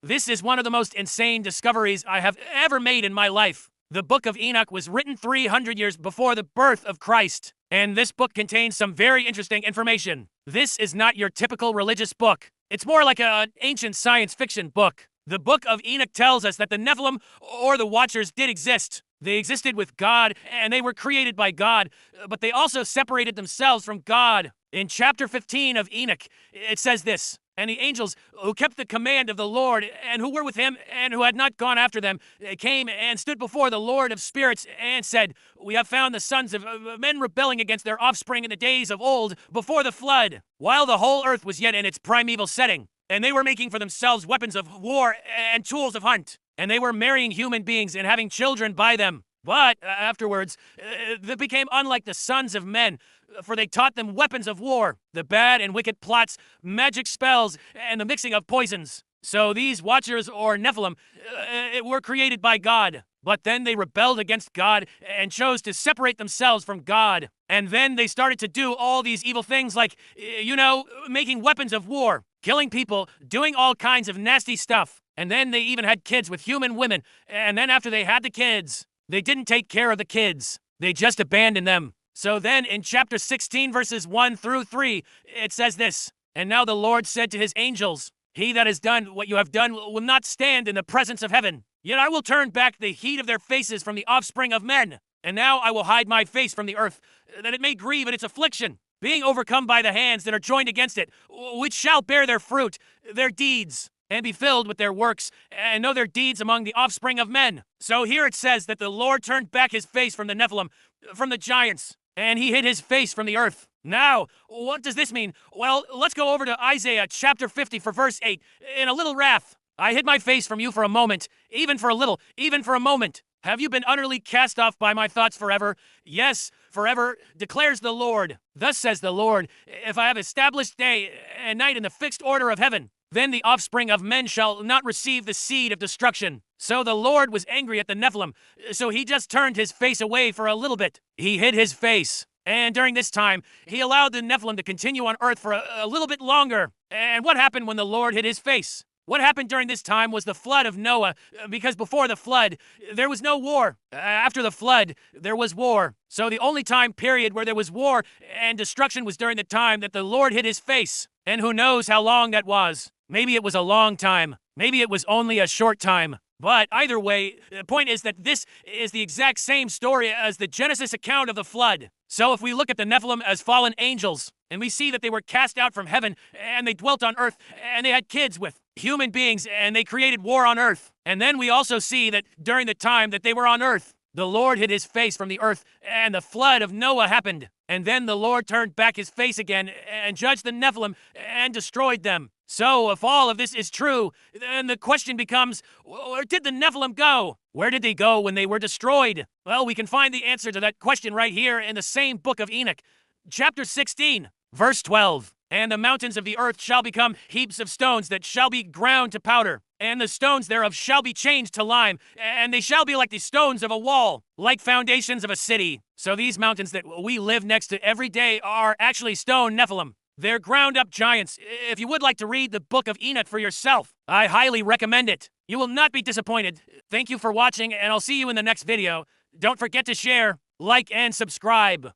This is one of the most insane discoveries I have ever made in my life. The Book of Enoch was written 300 years before the birth of Christ, and this book contains some very interesting information. This is not your typical religious book. It's more like an ancient science fiction book. The Book of Enoch tells us that the Nephilim, or the Watchers, did exist. They existed with God, and they were created by God, but they also separated themselves from God. In chapter 15 of Enoch, it says this, "And the angels who kept the command of the Lord, and who were with him, and who had not gone after them, came and stood before the Lord of spirits, and said, We have found the sons of men rebelling against their offspring in the days of old, before the flood, while the whole earth was yet in its primeval setting. And they were making for themselves weapons of war and tools of hunt. And they were marrying human beings and having children by them. But afterwards, they became unlike the sons of men, for they taught them weapons of war, the bad and wicked plots, magic spells, and the mixing of poisons. So these Watchers, or Nephilim, were created by God. But then they rebelled against God and chose to separate themselves from God. And then they started to do all these evil things like, making weapons of war, killing people, doing all kinds of nasty stuff. And then they even had kids with human women. And then after they had the kids, they didn't take care of the kids. They just abandoned them. So then in chapter 16, verses 1 through 3, it says this, "And now the Lord said to his angels, He that has done what you have done will not stand in the presence of heaven. Yet I will turn back the heat of their faces from the offspring of men. And now I will hide my face from the earth, that it may grieve at its affliction, being overcome by the hands that are joined against it, which shall bear their fruit, their deeds, and be filled with their works, and know their deeds among the offspring of men." So here it says that the Lord turned back his face from the Nephilim, from the giants, and he hid his face from the earth. Now, what does this mean? Well, let's go over to Isaiah chapter 50 for verse 8. "In a little wrath, I hid my face from you for a moment, even for a little, even for a moment. Have you been utterly cast off by my thoughts forever? Yes, forever, declares the Lord. Thus says the Lord, if I have established day and night in the fixed order of heaven, then the offspring of men shall not receive the seed of destruction." So the Lord was angry at the Nephilim, so he just turned his face away for a little bit. He hid his face. And during this time, he allowed the Nephilim to continue on earth for a little bit longer. And what happened when the Lord hid his face? What happened during this time was the flood of Noah, because before the flood, there was no war. After the flood, there was war. So the only time period where there was war and destruction was during the time that the Lord hid his face. And who knows how long that was? Maybe it was a long time. Maybe it was only a short time. But either way, the point is that this is the exact same story as the Genesis account of the flood. So if we look at the Nephilim as fallen angels, and we see that they were cast out from heaven, and they dwelt on earth, and they had kids with human beings, and they created war on earth. And then we also see that during the time that they were on earth, the Lord hid his face from the earth, and the flood of Noah happened. And then the Lord turned back his face again and judged the Nephilim and destroyed them. So if all of this is true, then the question becomes, where did the Nephilim go? Where did they go when they were destroyed? Well, we can find the answer to that question right here in the same Book of Enoch, chapter 16, verse 12. "And the mountains of the earth shall become heaps of stones that shall be ground to powder, and the stones thereof shall be changed to lime, and they shall be like the stones of a wall, like foundations of a city." So these mountains that we live next to every day are actually stone Nephilim. They're ground-up giants. If you would like to read the Book of Enoch for yourself, I highly recommend it. You will not be disappointed. Thank you for watching, and I'll see you in the next video. Don't forget to share, like, and subscribe.